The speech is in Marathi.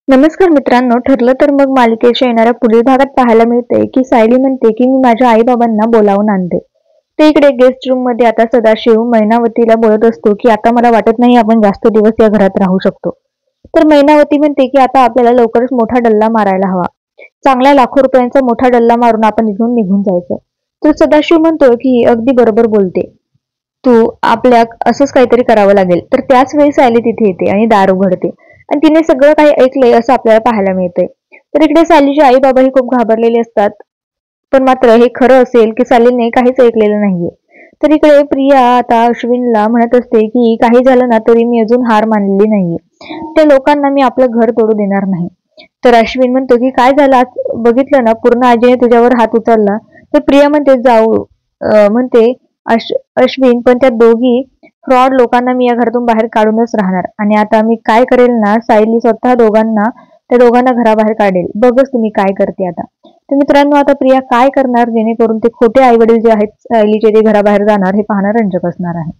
नमस्कार मित्रांनो, ठरलं तर मग मालिकेच्या येणाऱ्या पुढील भागात पाहायला मिळते की सायली म्हणते की मी माझ्या आई-बाबांना बोलावून आणते. ते इकडे गेस्ट रूम मध्ये आता सदाशिव मैनावतीला बोलत असतो की आता मला वाटत नाही आपण जास्त दिवस या घरात राहू शकतो. तर मैनावती म्हणते की आता आपल्याला लवकरच मोठा डल्ला मारायला हवा. चांगल्या लाखो रुपयांचा मोठा डल्ला मारून आपण इथून निघून जायचं. तर सदाशिव म्हणतो की ही अगदी बरोबर बोलते. तू आपल्या असंच काहीतरी करावं लागेल. तर त्याच वेळी सायली तिथे येते आणि दार उघडते. आणि तिने सगळं काही ऐकलंय असं आपल्याला पाहायला मिळतंय. तर इकडे सायलीचे आई बाबाही खूप घाबरलेले असतात. पण मात्र हे खरं असेल की सायलीने काहीच ऐकलेलं नाहीये. तर इकडे प्रिया आता अश्विनला म्हणत असते की काही झालं ना तरी मी अजून हार मानलेली नाहीये. त्या लोकांना मी आपलं घर तोडू देणार नाही. तर अश्विन म्हणतो की काय झालं आज बघितलं ना पूर्ण आजीने तुझ्यावर हात उचलला. तर प्रिया म्हणते जाऊ म्हणते अश्विन पण त्या दोघी फ्रॉड लोकांना मी या घरातून बाहेर काढूनच राहणार आणि आता मी काय करेल ना सायली स्वतः त्या दोघांना घराबाहेर काढेल. बघच तुम्ही काय करते आता. तर मित्रांनो आता प्रिया काय करणार जेणेकरून ते खोटे आई वडील जे आहेत सायलीचे ते घराबाहेर जाणार हे पाहणं रंजक असणार आहे.